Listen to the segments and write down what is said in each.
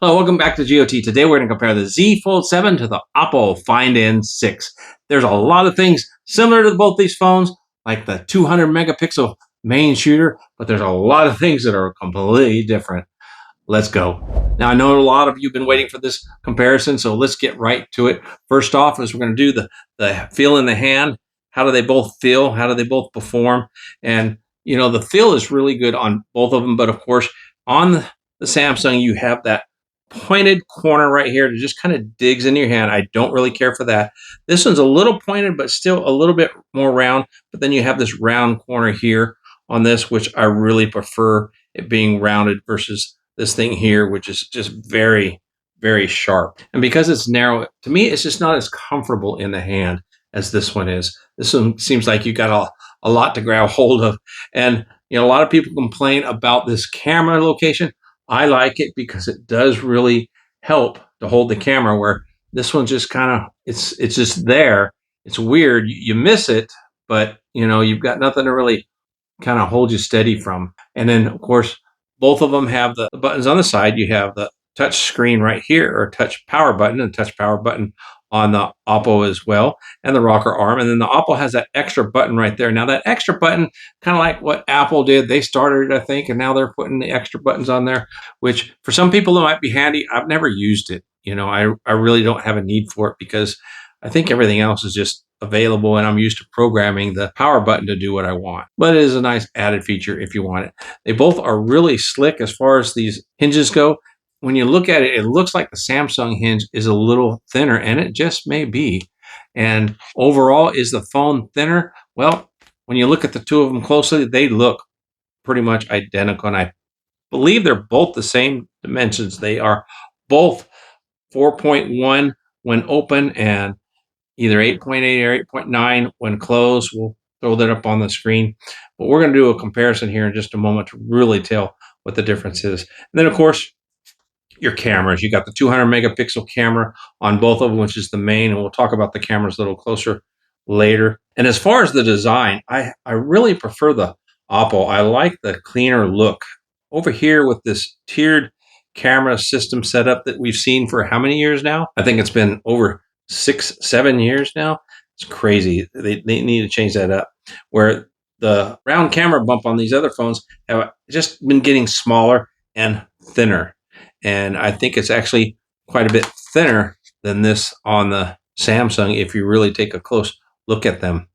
Hello, welcome back to GOT. Today we're going to compare the Z Fold 7 to the Oppo Find N6. There's a lot of things similar to both these phones, like the 200 megapixel main shooter, but there's a lot of things that are completely different. Let's go. Now, I know a lot of you have been waiting for this comparison, so let's get right to it. First off is we're going to do the feel in the hand. How do they both feel? How do they both perform? And, you know, the feel is really good on both of them, but of course, on the Samsung, you have that pointed corner right here that just kind of digs into your hand. I don't really care for that. This one's a little pointed, but still a little bit more round. But then you have this round corner here on this, which I really prefer it being rounded versus this thing here, which is just very, very sharp. And because it's narrow, to me, it's just not as comfortable in the hand as this one is. This one seems like you got a lot to grab hold of. And, you know, a lot of people complain about this camera location. I like it because it does really help to hold the camera, where this one's just kind of, it's just there. It's weird. You miss it, but, you know, you've got nothing to really kind of hold you steady from. And then, of course, both of them have the buttons on the side. You have the touch screen right here, or touch power button, and touch power button on the Oppo as well, and the rocker arm. And then the Oppo has that extra button right there. Now that extra button, kind of like what Apple did, they started it, I think, and now they're putting the extra buttons on there, which for some people it might be handy. I've never used it. You know, I really don't have a need for it because I think everything else is just available, and I'm used to programming the power button to do what I want. But it is a nice added feature if you want it. They both are really slick as far as these hinges go. When you look at it, it looks like the Samsung hinge is a little thinner, and it just may be. And overall, is the phone thinner? Well, when you look at the two of them closely, they look pretty much identical. And I believe they're both the same dimensions. They are both 4.1 when open and either 8.8 or 8.9 when closed. We'll throw that up on the screen. But we're going to do a comparison here in just a moment to really tell what the difference is. And then, of course, your cameras. You got the 200 megapixel camera on both of them, which is the main, and we'll talk about the cameras a little closer later. And as far as the design, I really prefer the Oppo. I like the cleaner look. Over here with this tiered camera system setup that we've seen for how many years now? I think it's been over 6-7 years now. It's crazy. They need to change that up. Where the round camera bump on these other phones have just been getting smaller and thinner. And I think it's actually quite a bit thinner than this on the Samsung if you really take a close look at them,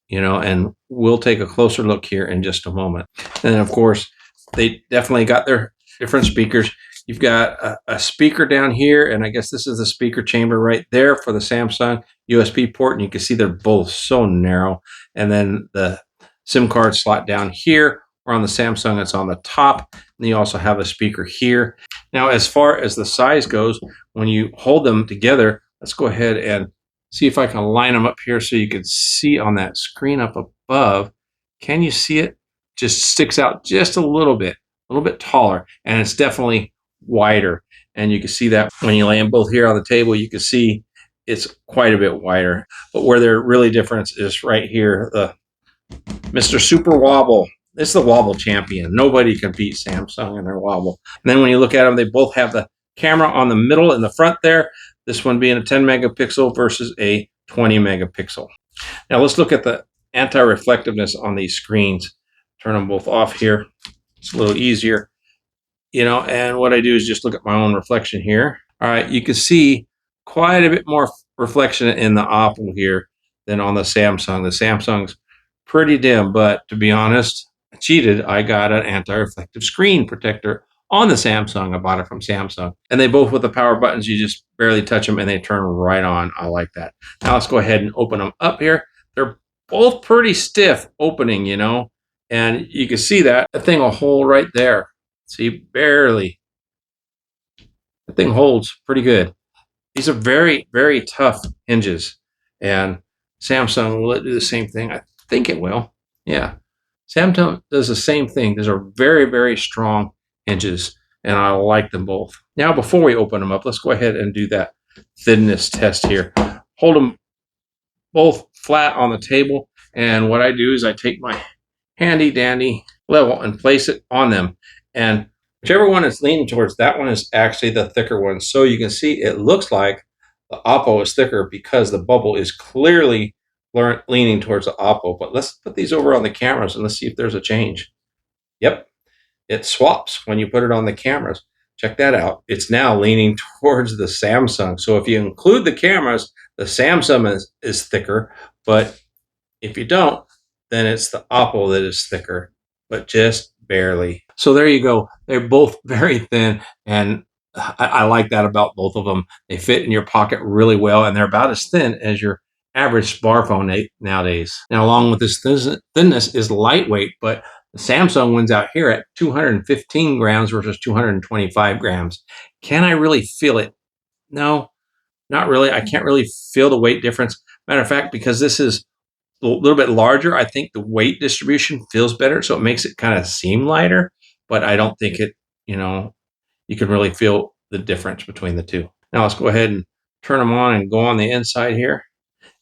you know, and we'll take a closer look here in just a moment. And then, of course, they definitely got their different speakers. You've got a speaker down here, and I guess this is the speaker chamber right there for the Samsung USB port, and you can see they're both so narrow. And then the SIM card slot down here, or on the Samsung, it's on the top. And you also have a speaker here. Now, as far as the size goes, when you hold them together, let's go ahead and see if I can line them up here so you can see on that screen up above. Can you see it? Just sticks out just a little bit taller, and it's definitely wider. And you can see that when you lay them both here on the table, you can see it's quite a bit wider. But where they're really different is right here, the Mr. Super Wobble. It's the Wobble Champion. Nobody can beat Samsung and their Wobble. And then when you look at them, they both have the camera on the middle in the front there. This one being a 10 megapixel versus a 20 megapixel. Now let's look at the anti-reflectiveness on these screens. Turn them both off here. It's a little easier, you know, and what I do is just look at my own reflection here. All right, you can see quite a bit more reflection in the Oppo here than on the Samsung. The Samsung's pretty dim, but to be honest, I cheated. I got an anti-reflective screen protector on the Samsung. I bought it from Samsung. And they both with the power buttons, you just barely touch them and they turn right on. I like that. Now let's go ahead and open them up here. They're both pretty stiff opening, you know, and you can see that. The thing will hold right there. See, barely. The thing holds pretty good. These are very, very tough hinges. And Samsung, will it do the same thing? I think it will. Yeah. Samsung does the same thing. These are very, very strong hinges, and I like them both. Now, before we open them up, let's go ahead and do that thinness test here. Hold them both flat on the table, and what I do is I take my handy dandy level and place it on them. And Whichever one is leaning towards, that one is actually the thicker one. So you can see it looks like the Oppo is thicker because the bubble is clearly leaning towards the Oppo. But let's put these over on the cameras and let's see if there's a change. Yep, it swaps when you put it on the cameras. Check that out. It's now leaning towards the Samsung. So if you include the cameras, the Samsung is thicker. But if you don't, then it's the Oppo that is thicker, but just barely. So there you go. They're both very thin, and I like that about both of them. They fit in your pocket really well, and they're about as thin as your average smartphone nowadays. Now, along with this thinness is lightweight, but the Samsung wins out here at 215 grams versus 225 grams. Can I really feel it? No, not really. I can't really feel the weight difference. Matter of fact, because this is a little bit larger, I think the weight distribution feels better, so it makes it kind of seem lighter, but I don't think it, you can really feel the difference between the two. Now let's go ahead and turn them on and go on the inside here,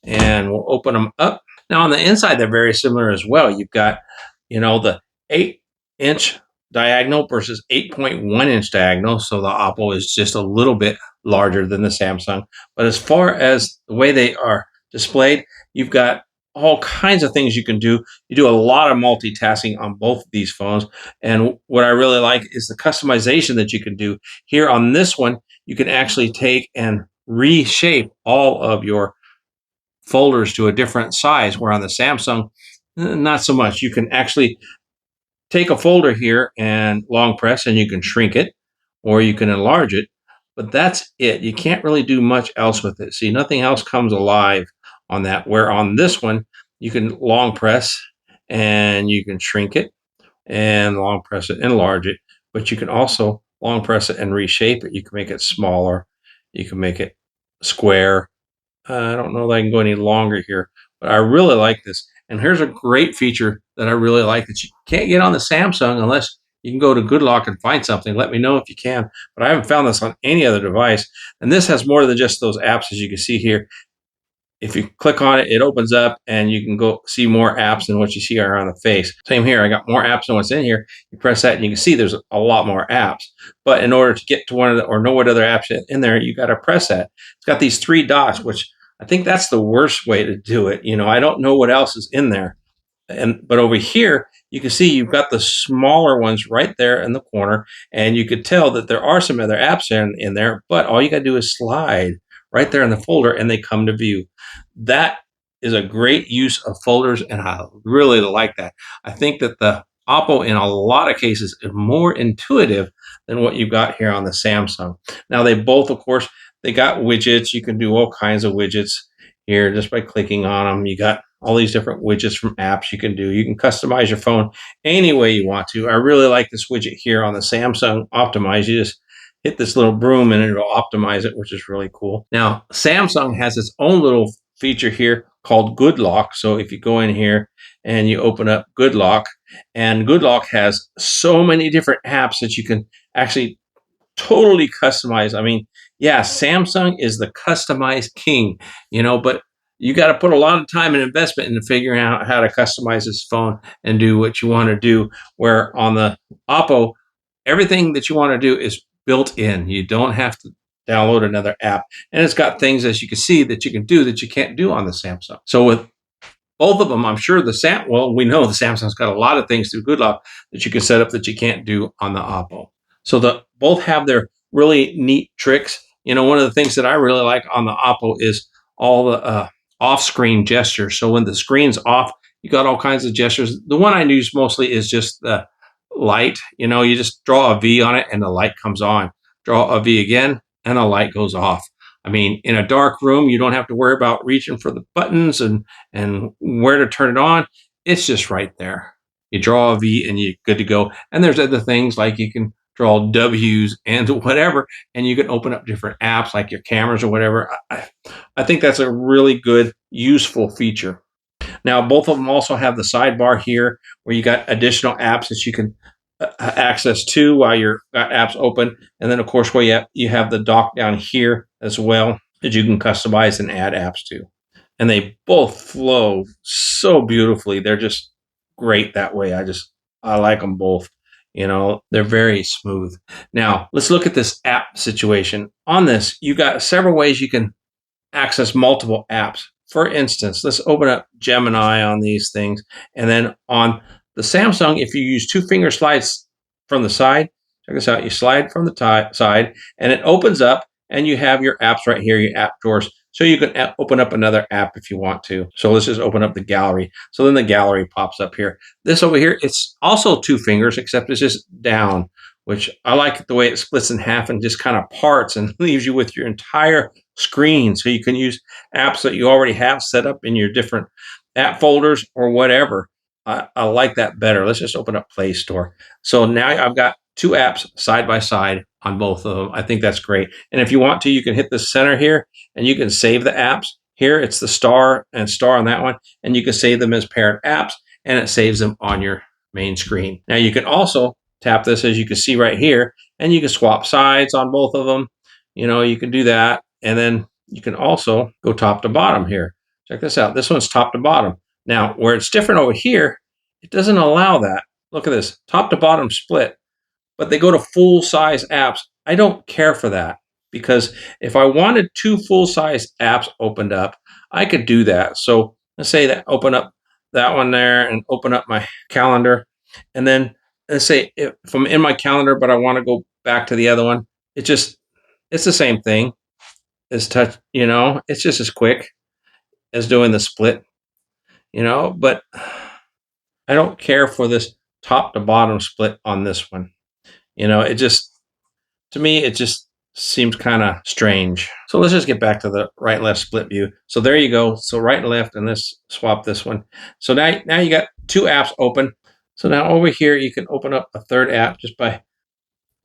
and we'll open them up. Now on the inside, they're very similar as well. You've got, the 8-inch diagonal versus 8.1-inch diagonal, so the Oppo is just a little bit larger than the Samsung. But as far as the way they are displayed, you've got all kinds of things you can do. You do a lot of multitasking on both of these phones. And what I really like is the customization that you can do. Here on this one, you can actually take and reshape all of your folders to a different size, where on the Samsung, not so much. You can actually take a folder here and long press and you can shrink it, or you can enlarge it, but that's it. You can't really do much else with it. See, nothing else comes alive on that, where on this one, you can long press and you can shrink it, and long press it, enlarge it, but you can also long press it and reshape it. You can make it smaller, you can make it square. I don't know that I can go any longer here, but I really like this. And here's a great feature that I really like that you can't get on the Samsung unless you can go to Good Lock and find something. Let me know if you can, but I haven't found this on any other device. And this has more than just those apps, as you can see here. If you click on it, it opens up and you can go see more apps than what you see are on the face. Same here, I got more apps than what's in here. You press that and you can see there's a lot more apps. But in order to get to one of the, or know what other apps in there, you got to press that. It's got these 3 dots, which I think that's the worst way to do it. I don't know what else is in there. But over here, you can see you've got the smaller ones right there in the corner, and you could tell that there are some other apps in there, but all you got to do is slide right there in the folder and they come to view. That is a great use of folders, and I really like that. I think that the Oppo, in a lot of cases, is more intuitive than what you've got here on the Samsung. Now, they both, of course, they got widgets. You can do all kinds of widgets here just by clicking on them. You got all these different widgets from apps you can do. You can customize your phone any way you want to. I really like this widget here on the Samsung Optimize. You just hit this little broom and it'll optimize it, which is really cool. Now, Samsung has its own little feature here called Good Lock. So if you go in here and you open up Good Lock, and Good Lock has so many different apps that you can actually totally customize. I mean, yeah, Samsung is the customized king, but you got to put a lot of time and investment into figuring out how to customize this phone and do what you want to do. Where on the Oppo, everything that you want to do is built in. You don't have to download another app. And it's got things, as you can see, that you can do that you can't do on the Samsung. So with both of them, I'm sure we know the Samsung's got a lot of things through Good Lock that you can set up that you can't do on the Oppo. So both have their really neat tricks. One of the things that I really like on the Oppo is all the off-screen gestures. So when the screen's off, you got all kinds of gestures. The one I use mostly is just the light. You just draw a V on it and the light comes on. Draw a V again and the light goes off. I mean, in a dark room, you don't have to worry about reaching for the buttons and where to turn it on. It's just right there. You draw a V and you're good to go. And there's other things like you can draw W's and whatever, and you can open up different apps like your cameras or whatever. I think that's a really good, useful feature. Now, both of them also have the sidebar here where you got additional apps that you can access to while you're got apps open. And then, of course, where you have the dock down here as well that you can customize and add apps to. And they both flow so beautifully. They're just great that way. I like them both. You know, they're very smooth. Now, let's look at this app situation. On this, you got several ways you can access multiple apps. For instance, let's open up Gemini on these things. And then on the Samsung, if you use two finger slides from the side, check this out. You slide from the side and it opens up and you have your apps right here, your app drawers. So you can open up another app if you want to. So let's just open up the gallery. So then the gallery pops up here. This over here, it's also two fingers, except it's just down, which I like the way it splits in half and just kind of parts and leaves you with your entire screen. So you can use apps that you already have set up in your different app folders or whatever. I like that better. Let's just open up Play Store. So now I've got two apps side by side on both of them. I think that's great. And if you want to, you can hit the center here and you can save the apps. Here it's the star and star on that one. And you can save them as parent apps and it saves them on your main screen. Now you can also tap this, as you can see right here, and you can swap sides on both of them. You know, you can do that. And then you can also go top to bottom here. Check this out. This one's top to bottom. Now, where it's different over here, it doesn't allow that. Look at this, top to bottom split, but they go to full size apps. I don't care for that because if I wanted two full size apps opened up, I could do that. So let's say that open up that one there and open up my calendar. And then let's say if I'm in my calendar, but I want to go back to the other one, it's the same thing as touch, you know, it's just as quick as doing the split, you know, but I don't care for this top to bottom split on this one. You know, to me, it just seems kind of strange. So let's just get back to the right left split view. So there you go. So right and left, and let's swap this one. So now you got two apps open. So now over here, you can open up a third app just by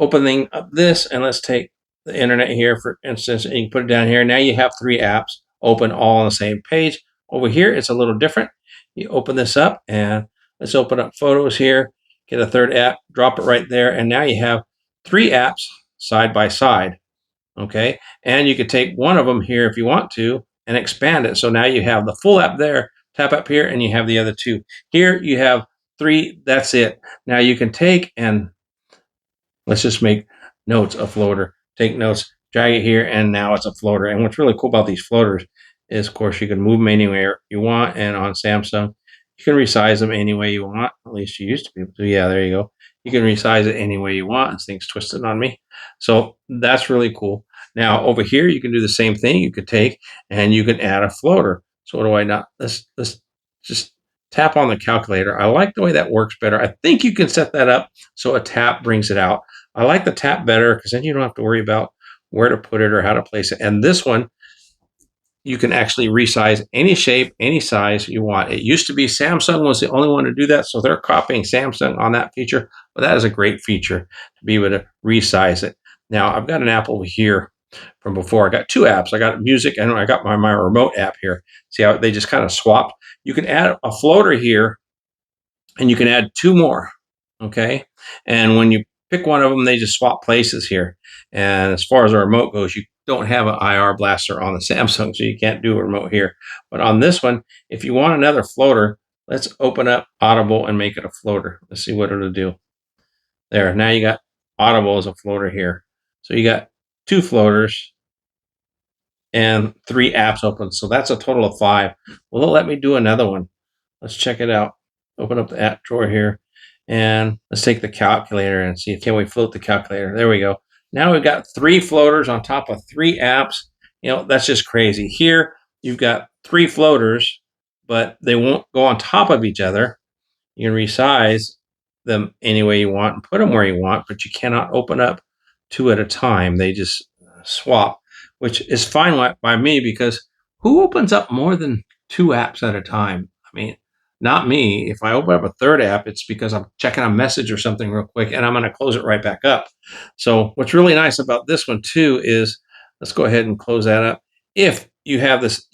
opening up this, and let's take the internet here, for instance, and you can put it down here. Now you have three apps open all on the same page. Over here, it's a little different. You open this up, and let's open up photos here, get a third app, drop it right there, and now you have three apps side by side, okay? And you could take one of them here if you want to and expand it. So now you have the full app there, tap up here, and you have the other two. Here you have three, that's it. Now you can take and let's just make notes a floater. Take notes, drag it here, and now it's a floater. And what's really cool about these floaters is, of course, you can move them anywhere you want. And on Samsung, you can resize them any way you want. At least you used to be able to. Yeah, there you go. You can resize it any way you want. This thing's twisted on me. So that's really cool. Now, over here, you can do the same thing. You could take and you can add a floater. So what do I not? Let's just tap on the calculator. I like the way that works better. I think you can set that up so a tap brings it out. I like the tap better because then you don't have to worry about where to put it or how to place it. And this one, you can actually resize any shape, any size you want. It used to be Samsung was the only one to do that, so they're copying Samsung on that feature, but that is a great feature to be able to resize it. Now, I've got an app over here from before. I got two apps. I got music and I got my remote app here. See how they just kind of swapped? You can add a floater here and you can add two more, okay? And when you pick one of them, they just swap places here. And as far as a remote goes, you don't have an IR blaster on the Samsung, so you can't do a remote here. But on this one, if you want another floater, let's open up Audible and make it a floater. Let's see what it'll do. There, now you got Audible as a floater here. So you got two floaters and three apps open. So that's a total of 5. Well, it'll let me do another one. Let's check it out. Open up the app drawer here. And let's take the calculator and see, can we float the calculator? There we go. Now we've got 3 floaters on top of 3 apps. You know, that's just crazy. Here, you've got 3 floaters, but they won't go on top of each other. You can resize them any way you want and put them where you want, but you cannot open up 2 at a time. They just swap, which is fine by me because who opens up more than 2 apps at a time? I mean, not me. If I open up a third app, it's because I'm checking a message or something real quick, and I'm going to close it right back up. So what's really nice about this one too is, let's go ahead and close that up. If you have this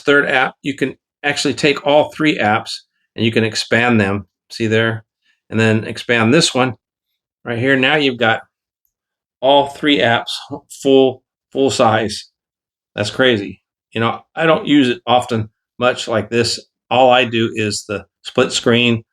third app, you can actually take all 3 apps and you can expand them. See there, and then expand this one right here. Now you've got all 3 apps full size. That's crazy. You know, I don't use it often much like this. All I do is the split screen,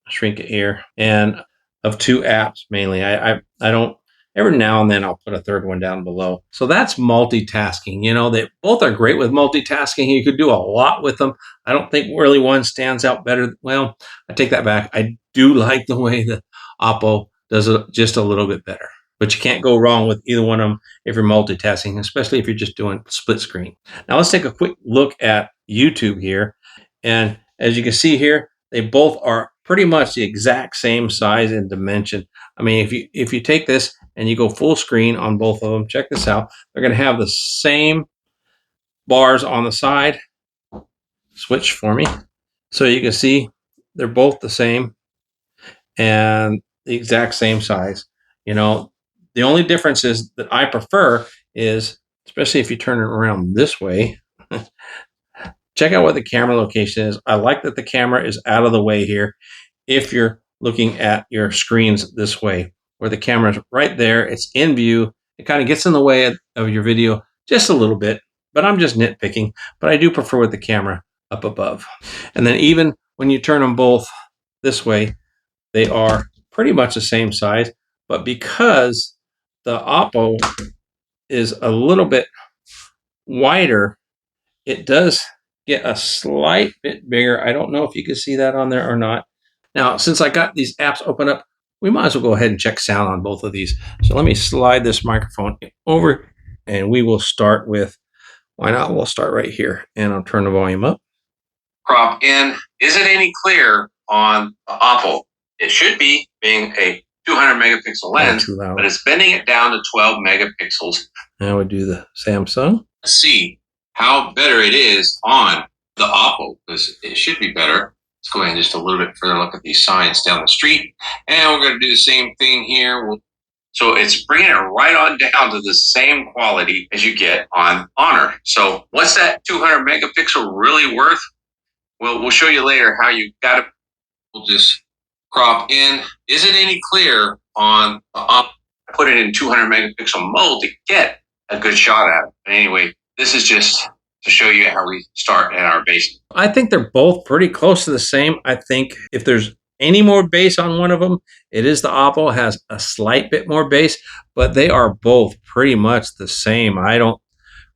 shrink it here, and of two apps mainly. I don't, every now and then I'll put a third one down below. So that's multitasking. You know, they both are great with multitasking. You could do a lot with them. I don't think really one stands out better. Well, I take that back. I do like the way the Oppo does it just a little bit better. But you can't go wrong with either one of them if you're multitasking, especially if you're just doing split screen. Now let's take a quick look at YouTube here. And as you can see here, they both are pretty much the exact same size and dimension. I mean, if you take this and you go full screen on both of them, check this out. They're going to have the same bars on the side. Switch for me. So you can see they're both the same and the exact same size. You know, the only difference is that I prefer is, especially if you turn it around this way, check out what the camera location is. I like that the camera is out of the way here if you're looking at your screens this way, where the camera's right there, it's in view. It kind of gets in the way of your video just a little bit, but I'm just nitpicking. But I do prefer with the camera up above. And then even when you turn them both this way, they are pretty much the same size, but because the Oppo is a little bit wider, it does get a slight bit bigger. I don't know if you can see that on there or not. Now, since I got these apps open up, we might as well go ahead and check sound on both of these. So let me slide this microphone over and we will start with, why not? We'll start right here and I'll turn the volume up. Crop in. Is it any clear on the Oppo? It should be, being a 200 megapixel lens, but it's bending it down to 12 megapixels. Now we do the Samsung. Let's see how better it is on the Oppo, because it should be better. Let's go ahead and just a little bit further look at these signs down the street. And we're going to do the same thing here. So it's bringing it right on down to the same quality as you get on Honor. So what's that 200 megapixel really worth? Well, we'll show you later how you got it. We'll just crop in. Is it any clear on the Oppo? Put it in 200 megapixel mode to get a good shot at it. But anyway, this is just to show you how we start at our base. I think they're both pretty close to the same. I think if there's any more bass on one of them, it is the Oppo. Has a slight bit more bass, but they are both pretty much the same. I don't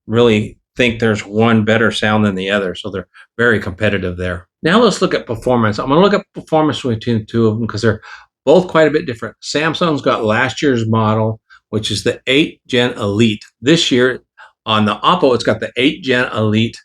really think there's one better sound than the other, so they're very competitive there. Now let's look at performance. I'm going to look at performance between the two of them because they're both quite a bit different. Samsung's got last year's model, which is the 8th Gen Elite. This year on the Oppo, it's got the 8th Gen Elite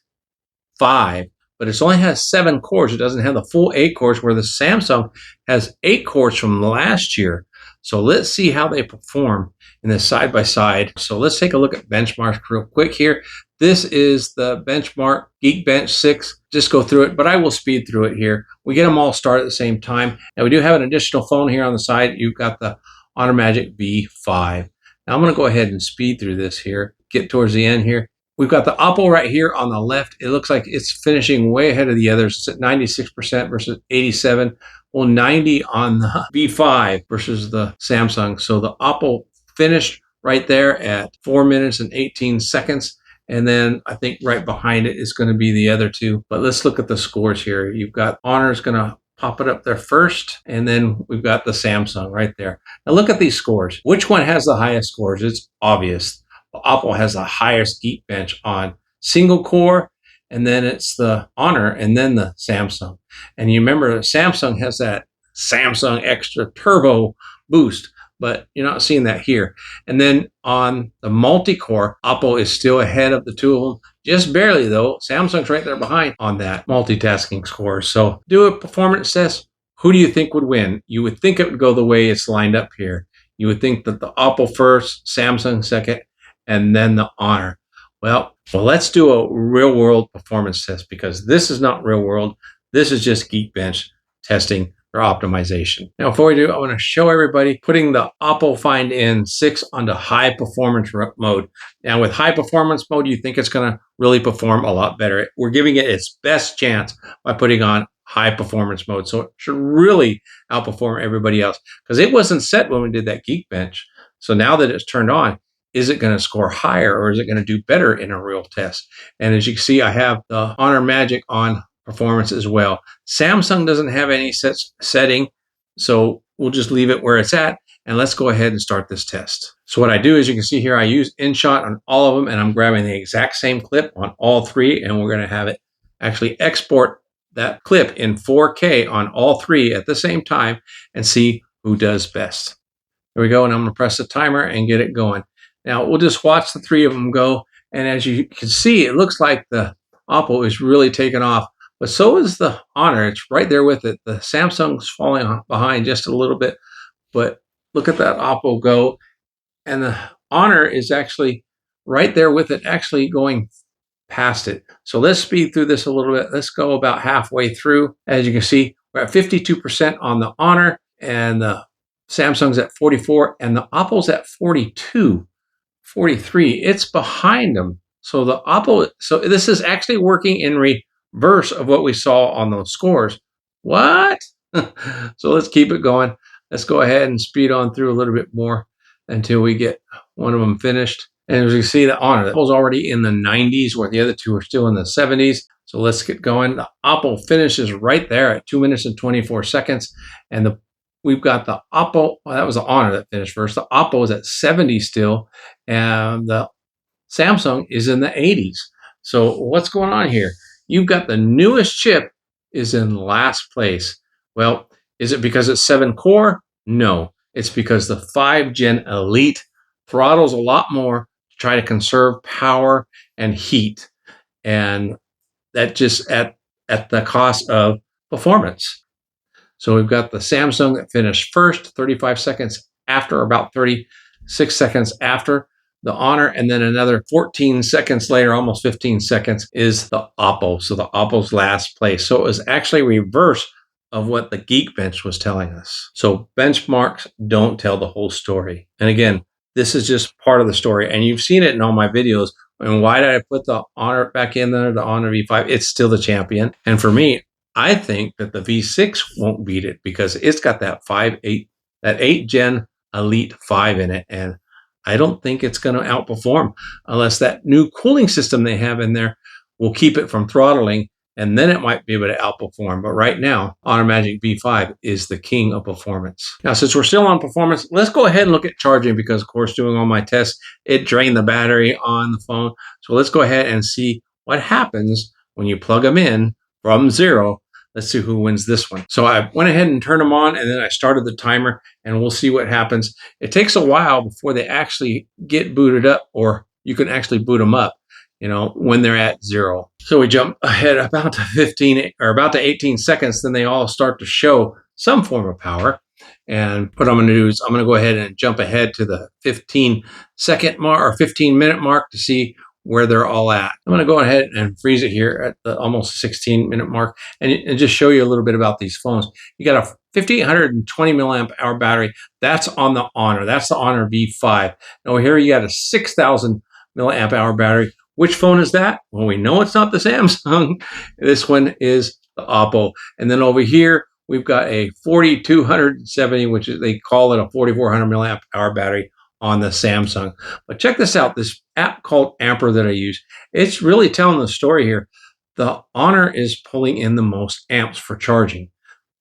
5, but it only has 7 cores. It doesn't have the full 8 cores, where the Samsung has 8 cores from last year. So let's see how they perform in this side by side. So let's take a look at benchmarks real quick here. This is the benchmark Geekbench 6. Just go through it, but I will speed through it here. We get them all started at the same time. And we do have an additional phone here on the side. You've got the Honor Magic V5. Now I'm going to go ahead and speed through this here, get towards the end here. We've got the Oppo right here on the left. It looks like it's finishing way ahead of the others. It's at 96% versus 87. Well, 90 on the V5 versus the Samsung. So the Oppo finished right there at 4 minutes and 18 seconds. And then I think right behind it is going to be the other two. But let's look at the scores here. You've got Honor's going to pop it up there first, and then we've got the Samsung right there. Now look at these scores. Which one has the highest scores? It's obvious. The Oppo has the highest Geekbench on single core, and then it's the Honor, and then the Samsung. And you remember Samsung has that Samsung Extra Turbo boost, but you're not seeing that here. And then on the multi-core, Oppo is still ahead of the two of them. Just barely, though. Samsung's right there behind on that multitasking score. So do a performance test. Who do you think would win? You would think it would go the way it's lined up here. You would think that the Oppo first, Samsung second, and then the Honor. Well, let's do a real-world performance test, because this is not real-world. This is just Geekbench testing or optimization. Now, before we do, I want to show everybody putting the Oppo Find N6 onto high performance mode. Now, with high performance mode, you think it's going to really perform a lot better. We're giving it its best chance by putting on high performance mode. So it should really outperform everybody else, because it wasn't set when we did that Geekbench. So now that it's turned on, is it going to score higher, or is it going to do better in a real test? And as you can see, I have the Honor Magic on performance as well. Samsung doesn't have any setting, so we'll just leave it where it's at, and let's go ahead and start this test. So what I do is, you can see here, I use InShot on all of them, and I'm grabbing the exact same clip on all three, and we're going to have it actually export that clip in 4K on all three at the same time and see who does best. There we go, and I'm going to press the timer and get it going. Now we'll just watch the three of them go, and as you can see, it looks like the Oppo is really taking off, but so is the Honor. It's right there with it. The Samsung's falling behind just a little bit, but look at that Oppo go, and the Honor is actually right there with it, actually going past it. So let's speed through this a little bit. Let's go about halfway through. As you can see, we're at 52% on the Honor, and the Samsung's at 44, and the Oppo's at 42, 43. It's behind them. So the Oppo, so this is actually working in reverse of what we saw on those scores. What? So let's keep it going. Let's go ahead and speed on through a little bit more until we get one of them finished. And as you see, the Honor, that was already in the 90s, where the other two are still in the 70s. So let's get going. The Oppo finishes right there at 2 minutes and 24 seconds. And we've got the Oppo, well, that was the Honor that finished first. The Oppo is at 70 still, and the Samsung is in the 80s. So what's going on here? You've got the newest chip is in last place. Well, is it because it's 7-core? No, it's because the 5 Gen Elite throttles a lot more to try to conserve power and heat, and that just at the cost of performance. So we've got the Samsung that finished first, 35 seconds after, about 36 seconds after the Honor, and then another 14 seconds later, almost 15 seconds, is the Oppo. So the Oppo's last place. So it was actually reverse of what the Geekbench was telling us. So benchmarks don't tell the whole story. And again, this is just part of the story, and you've seen it in all my videos. And why did I put the Honor back in there, the Honor V5? It's still the champion. And for me, I think that the V6 won't beat it because it's got that 8 Gen Elite 5 in it. And I don't think it's going to outperform unless that new cooling system they have in there will keep it from throttling, and then it might be able to outperform. But right now, Honor Magic V5 is the king of performance. Now, since we're still on performance, let's go ahead and look at charging because, of course, doing all my tests, it drained the battery on the phone. So let's go ahead and see what happens when you plug them in from 0. Let's see who wins this one. So I went ahead and turned them on, and then I started the timer, and we'll see what happens. It takes a while before they actually get booted up, or you can actually boot them up, when they're at 0. So we jump ahead about to 15 or about to 18 seconds, then they all start to show some form of power. And what I'm going to do is I'm going to go ahead and jump ahead to the 15-second mark or 15-minute mark to see where they're all at. I'm going to go ahead and freeze it here at the almost 16-minute mark and just show you a little bit about these phones. You got a 5820 milliamp hour battery. That's on the Honor. That's the Honor V5. Now here you got a 6000 milliamp hour battery. Which phone is that? Well, we know it's not the Samsung. This one is the Oppo. And then over here, we've got a 4270, which is, they call it a 4400 milliamp hour battery on the Samsung. But check this out, this app called Ampere that I use. It's really telling the story here. The Honor is pulling in the most amps for charging.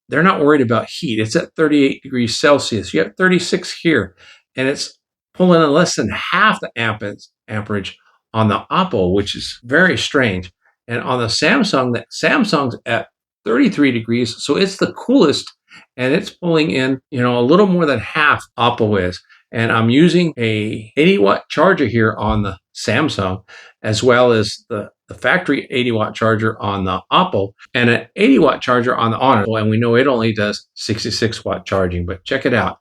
They're not worried about heat. It's at 38 degrees Celsius. You have 36 here, and it's pulling in less than half the amperage on the Oppo, which is very strange. And on the Samsung, Samsung's at 33 degrees, so it's the coolest, and it's pulling in, a little more than half Oppo is. And I'm using a 80-watt charger here on the Samsung, as well as the factory 80-watt charger on the Oppo, and an 80-watt charger on the Honor. And we know it only does 66-watt charging, but check it out.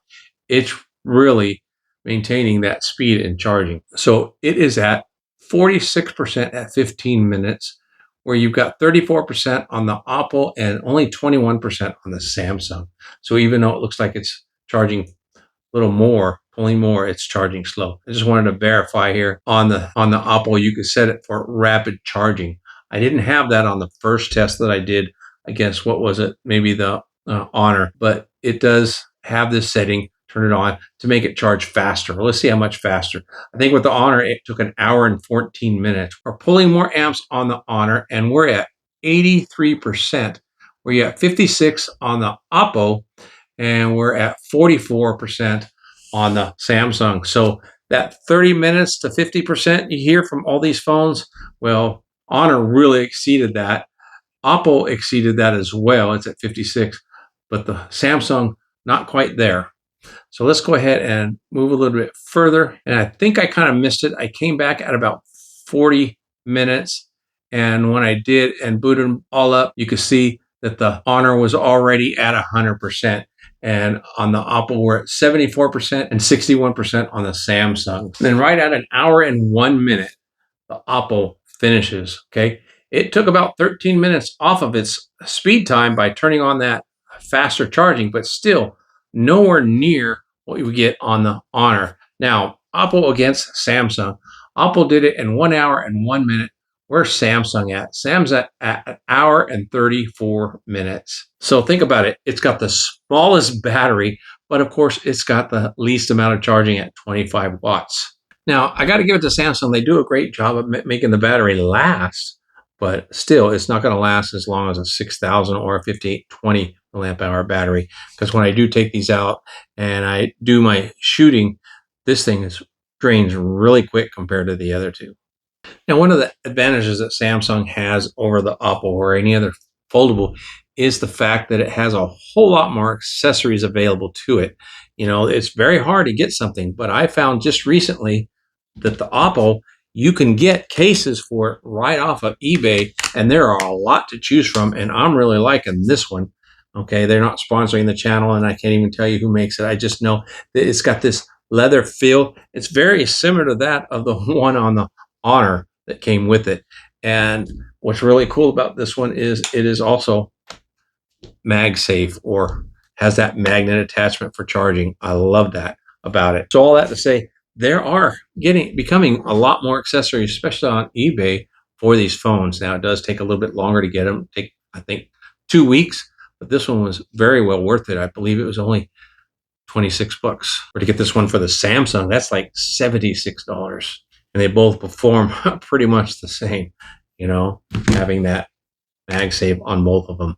It's really maintaining that speed in charging. So it is at 46% at 15 minutes, where you've got 34% on the Oppo and only 21% on the Samsung. So even though it looks like it's charging a little more, pulling more, it's charging slow. I just wanted to verify here on the Oppo, you could set it for rapid charging. I didn't have that on the first test that I did against, what was it, maybe the Honor, but it does have this setting. Turn it on to make it charge faster. Let's see how much faster. I think with the Honor, it took an hour and 14 minutes. We're pulling more amps on the Honor, and we're at 83%. We're at 56 on the Oppo, and we're at 44% on the Samsung. So that 30 minutes to 50% you hear from all these phones, well, Honor really exceeded that. Oppo exceeded that as well. It's at 56, but the Samsung not quite there. So let's go ahead and move a little bit further. And I think I kind of missed it. I came back at about 40 minutes. And when I did and booted them all up, you could see that the Honor was already at 100%. And on the Oppo, we're at 74% and 61% on the Samsung. And then right at an hour and 1 minute, the Oppo finishes, okay? It took about 13 minutes off of its speed time by turning on that faster charging, but still nowhere near what you would get on the Honor. Now, Oppo against Samsung. Oppo did it in 1 hour and 1 minute. Where's Samsung at? Sam's at an hour and 34 minutes. So think about it. It's got the smallest battery, but of course, it's got the least amount of charging at 25 watts. Now, I got to give it to Samsung. They do a great job of making the battery last, but still, it's not going to last as long as a 6,000 or a 5820 milliamp hour battery. Because when I do take these out and I do my shooting, this thing drains really quick compared to the other two. Now, one of the advantages that Samsung has over the Oppo or any other foldable is the fact that it has a whole lot more accessories available to it. You know, it's very hard to get something, but I found just recently that the Oppo, you can get cases for it right off of eBay, and there are a lot to choose from, and I'm really liking this one. Okay, they're not sponsoring the channel, and I can't even tell you who makes it. I just know that it's got this leather feel. It's very similar to that of the one on the Honor that came with it. And what's really cool about this one is it is also MagSafe, or has that magnet attachment for charging. I love that about it. So all that to say, there are becoming a lot more accessories, especially on eBay, for these phones. Now, it does take a little bit longer to get them. Take, I think, 2 weeks, but this one was very well worth it. I believe it was only 26 bucks. Or to get this one for the Samsung, that's like $76. And they both perform pretty much the same, you know, having that MagSafe on both of them.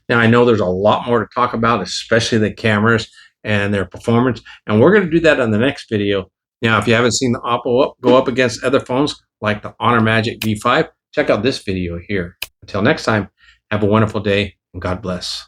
Now, I know there's a lot more to talk about, especially the cameras and their performance, and we're going to do that on the next video. Now, if you haven't seen the Oppo go up against other phones like the Honor Magic V5, check out this video here. Until next time, have a wonderful day, and God bless.